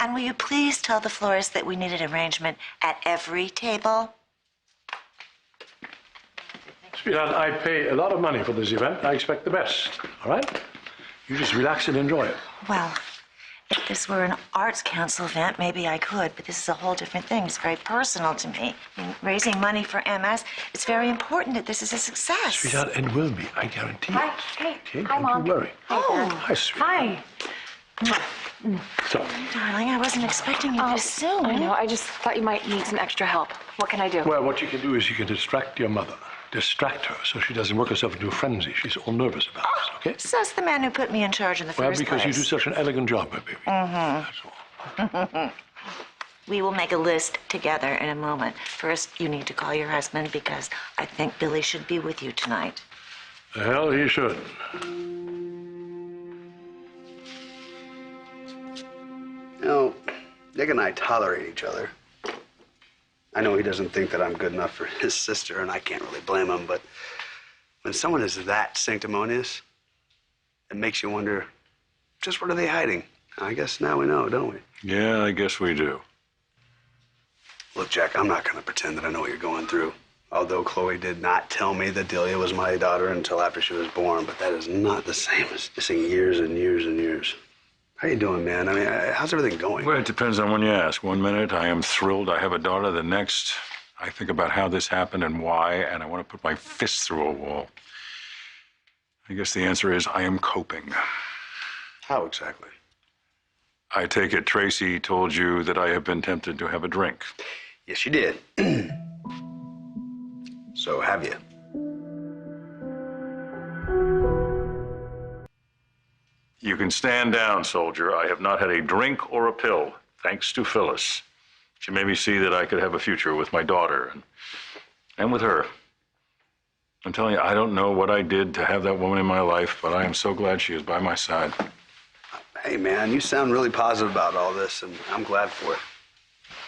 And will you please tell the florist that we need an arrangement at every table? Sweetheart, I pay a lot of money for this event. I expect the best, all right? You just relax and enjoy it. Well, if this were an arts council event, maybe I could, but this is a whole different thing. It's very personal to me. I mean, raising money for MS, it's very important that this is a success. Sweetheart, it will be, I guarantee. Hi, hey, Okay, hi, Mom. don't you worry. Oh, Hi, sweetheart. Hi. So, darling, I wasn't expecting you this soon. I know, I just thought you might need some extra help. What can I do? well, what you can do is you can distract your mother. Distract her so she doesn't work herself into a frenzy. She's all nervous about this, okay? Says the man who put me in charge in the Well, first because place. you do such an elegant job, my baby. That's all. We will make a list together in a moment. First, you need to call your husband because I think Billy should be with you tonight. The hell he should. You know, Nick and I tolerate each other. I know he doesn't think that I'm good enough for his sister, and I can't really blame him, but when someone is that sanctimonious, it makes you wonder, just what are they hiding? I guess now we know, don't we? Yeah, I guess we do. Look, Jack, I'm not going to pretend that I know what you're going through. Although Chloe did not tell me that Delia was my daughter until after she was born, but that is not the same as missing years and years and years. How you doing, man? I mean, how's everything going? Well, it depends on when you ask. One minute, I am thrilled I have a daughter. The next, I think about how this happened and why, and I want to put my fist through a wall. I guess the answer is I am coping. How exactly? I take it Tracy told you that I have been tempted to have a drink. Yes, you did. So have you? You can stand down, soldier. I have not had a drink or a pill, thanks to Phyllis. She made me see that I could have a future with my daughter and with her. I'm telling you, I don't know what I did to have that woman in my life, but I am so glad she is by my side. Hey, man, you sound really positive about all this, and I'm glad for it.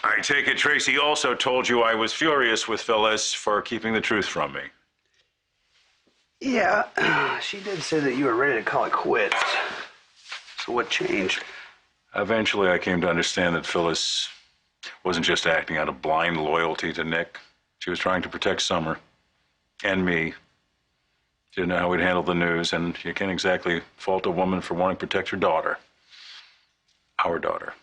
I take it Tracy also told you I was furious with Phyllis for keeping the truth from me. Yeah, she did say that you were ready to call it quits. So what changed? Eventually, I came to understand that Phyllis wasn't just acting out of blind loyalty to Nick. She was trying to protect Summer and me. She didn't know how we'd handle the news, and you can't exactly fault a woman for wanting to protect her daughter. Our daughter.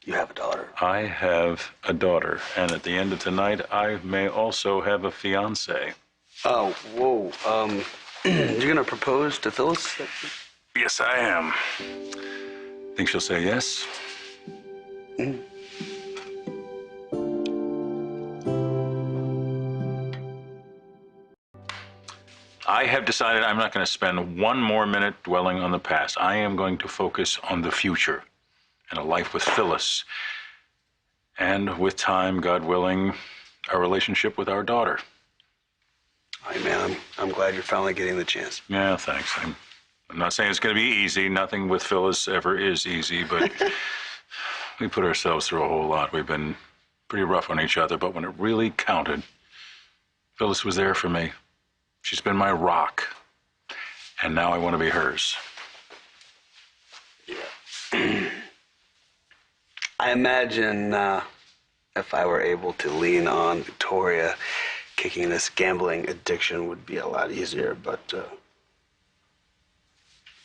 You have a daughter. I have a daughter, and at the end of tonight, I may also have a fiancé. Oh, whoa. You're gonna propose to Phyllis? Yes, I am. Think she'll say yes? I have decided I'm not going to spend one more minute dwelling on the past. I am going to focus on the future and a life with Phyllis. And with time, God willing, a relationship with our daughter. Hey, man, I'm glad you're finally getting the chance. Yeah, thanks. I'm not saying it's going to be easy. Nothing with Phyllis ever is easy, but we put ourselves through a whole lot. We've been pretty rough on each other, but when it really counted, Phyllis was there for me. She's been my rock, and now I want to be hers. Yeah. I imagine if I were able to lean on Victoria, kicking this gambling addiction would be a lot easier, but,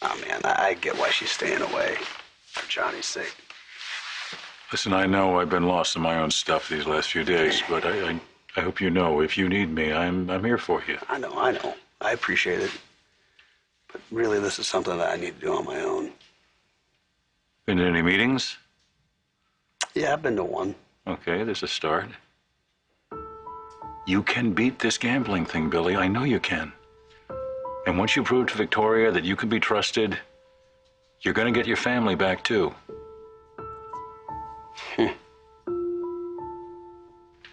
oh, man, I get why she's staying away for Johnny's sake. Listen, I know I've been lost in my own stuff these last few days, but I hope you know if you need me, I'm here for you. I know. I appreciate it. But really, this is something that I need to do on my own. Been to any meetings? Yeah, I've been to one. Okay, there's a start. You can beat this gambling thing, Billy. I know you can. And once you prove to Victoria that you can be trusted, you're going to get your family back, too.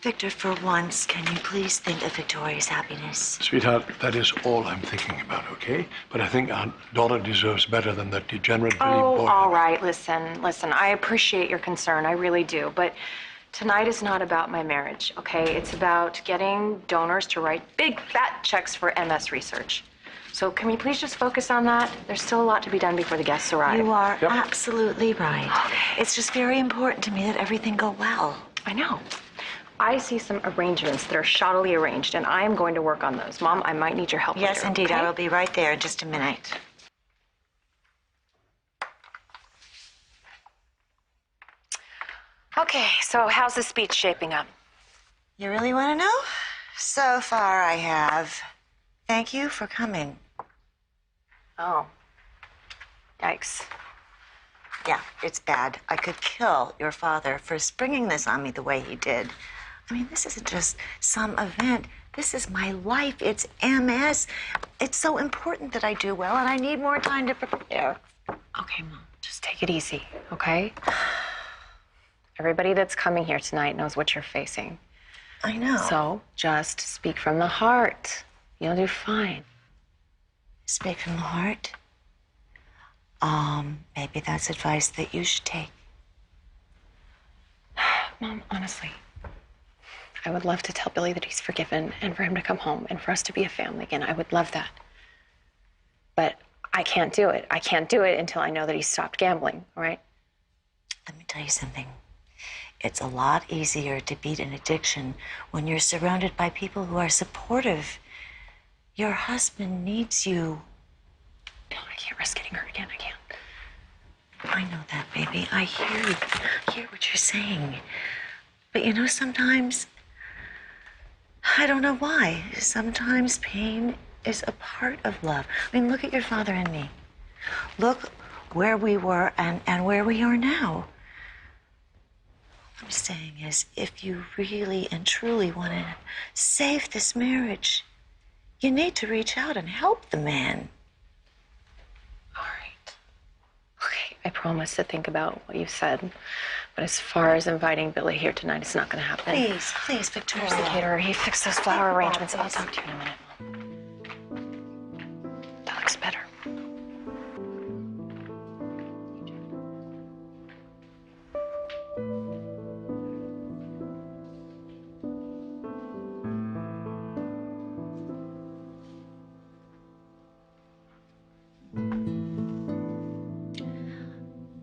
Victor, for once, can you please think of Victoria's happiness? Sweetheart, that is all I'm thinking about, okay? But I think our daughter deserves better than that degenerate Billy boy. All right, listen. I appreciate your concern, I really do, but tonight is not about my marriage, okay? It's about getting donors to write big, fat checks for MS research. So can we please just focus on that? There's still a lot to be done before the guests arrive. You are Yep. absolutely right. It's just very important to me that everything go well. I know. I see some arrangements that are shoddily arranged, and I am going to work on those. Mom, I might need your help Yes, later, indeed. okay? I will be right there in just a minute. Okay, so how's the speech shaping up? You really want to know? So far, I have. Thank you for coming. Oh. Yikes. Yeah, it's bad. I could kill your father for springing this on me the way he did. I mean, this isn't just some event. This is my life. It's MS. It's so important that I do well, and I need more time to prepare. Okay, Mom, just take it easy, okay? Everybody that's coming here tonight knows what you're facing. I know. So just speak from the heart. You'll do fine. Speak from the heart. Maybe that's advice that you should take. Mom, honestly, I would love to tell Billy that he's forgiven and for him to come home and for us to be a family again. I would love that. But I can't do it. I can't do it until I know that he's stopped gambling, all right? Let me tell you something. It's a lot easier to beat an addiction when you're surrounded by people who are supportive. Your husband needs you. No, I can't risk getting hurt again. I can't. I know that, baby. I hear what you're saying. But you know, sometimes, I don't know why, sometimes pain is a part of love. I mean, look at your father and me. Look where we were and where we are now. What I'm saying is, if you really and truly want to save this marriage, you need to reach out and help the man. All right. Okay, I promise to think about what you've said. But as far as inviting Billy here tonight, it's not going to happen. Please, Victoria. There's the caterer. He fixed those flower arrangements. I'll talk to you in a minute, Mom. That looks better.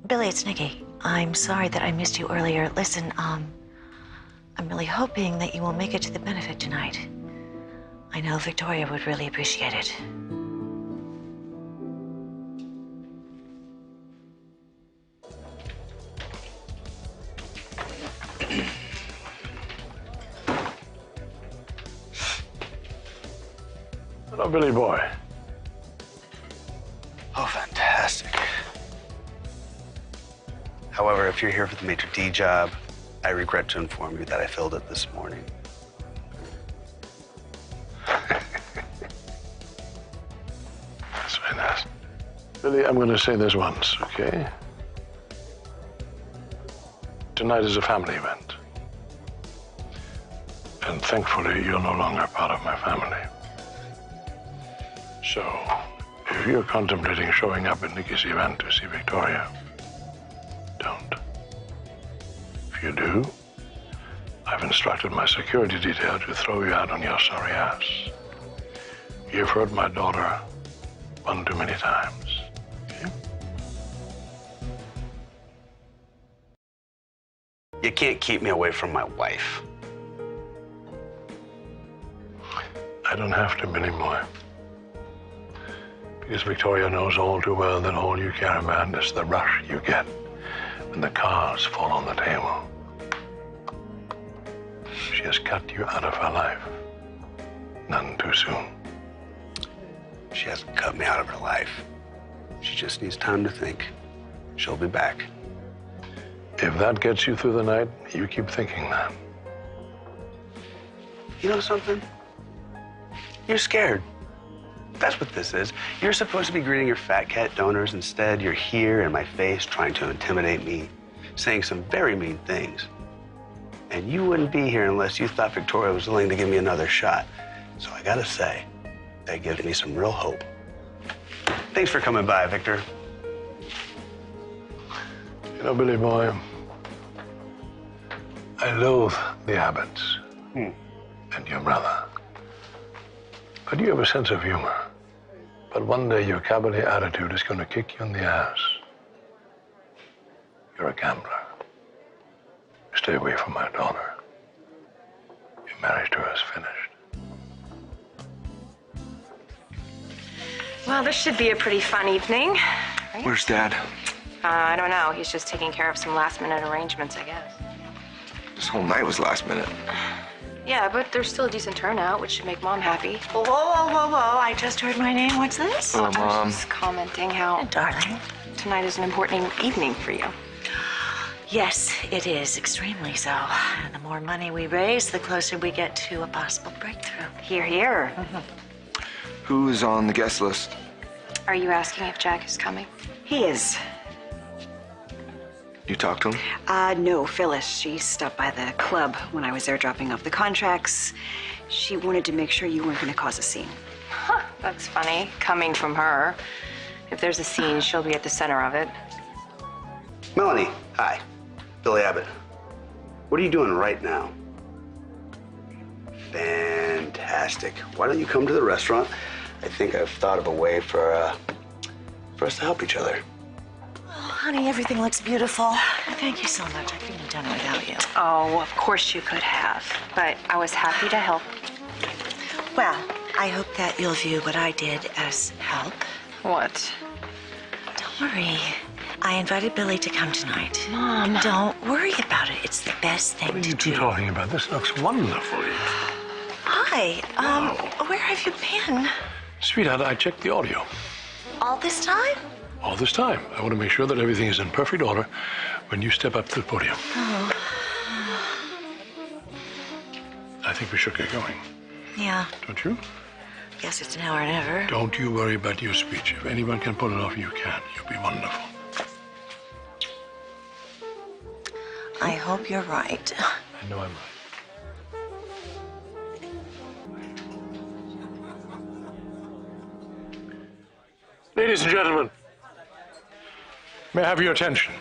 Billy, it's Nikki. I'm sorry that I missed you earlier. Listen, I'm really hoping that you will make it to the benefit tonight. I know Victoria would really appreciate it. Hello, Billy boy. Oh, fantastic. However, if you're here for the maitre d' job, I regret to inform you that I filled it this morning. That's very nice. Billy, I'm going to say this once, okay? Tonight is a family event. And thankfully, you're no longer part of my family. So, if you're contemplating showing up at Nikki's event to see Victoria, don't. If you do, I've instructed my security detail to throw you out on your sorry ass. You've hurt my daughter one too many times. Okay? You can't keep me away from my wife. I don't have to, Billy boy. Because Victoria knows all too well that all you care about is the rush you get when the cards fall on the table. She has cut you out of her life. None too soon. She hasn't cut me out of her life. She just needs time to think. She'll be back. If that gets you through the night, you keep thinking that. You know something? You're scared. That's what this is. You're supposed to be greeting your fat cat donors. Instead, you're here in my face trying to intimidate me, saying some very mean things. And you wouldn't be here unless you thought Victoria was willing to give me another shot. So I gotta say, that gives me some real hope. Thanks for coming by, Victor. You know, Billy boy, I loathe the Abbotts and your brother. But you have a sense of humor. But one day your cavalier attitude is going to kick you in the ass. You're a gambler. Stay away from my daughter. Your marriage to her is finished. Well, this should be a pretty fun evening. Right? Where's Dad? I don't know. He's just taking care of some last-minute arrangements, I guess. This whole night was last minute. Yeah, but there's still a decent turnout, which should make Mom happy. Whoa, whoa, whoa, whoa. I just heard my name. What's this? Hello, I Mom. was just commenting how Darling. tonight is an important evening for you. Yes, it is. Extremely so. And the more money we raise, the closer we get to a possible breakthrough. Here, here. Who's on the guest list? Are you asking if Jack is coming? He is. You talked to him? No, Phyllis. She stopped by the club when I was there dropping off the contracts. She wanted to make sure you weren't going to cause a scene. Huh, that's funny, coming from her. If there's a scene, she'll be at the center of it. Melanie, hi. Billy Abbott. What are you doing right now? Fantastic. Why don't you come to the restaurant? I think I've thought of a way for us to help each other. Oh, honey, everything looks beautiful. Thank you so much. I couldn't have done it without you. Oh, of course you could have. But I was happy to help. Well, I hope that you'll view what I did as help. What? Don't worry. I invited Billy to come tonight. Mom. Don't worry about it. It's the best thing What are to you two do. talking about? This looks wonderful. Hi. Where have you been? Sweetheart, I checked the audio. All this time? All this time. I want to make sure that everything is in perfect order when you step up to the podium. Oh. I think we should get going. Yeah. Don't you? Guess it's now or never. Don't you worry about your speech. If anyone can pull it off, you can. You'll be wonderful. I hope you're right. I know I'm right. Ladies and gentlemen, may I have your attention?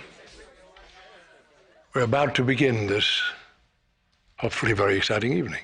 We're about to begin this hopefully very exciting evening.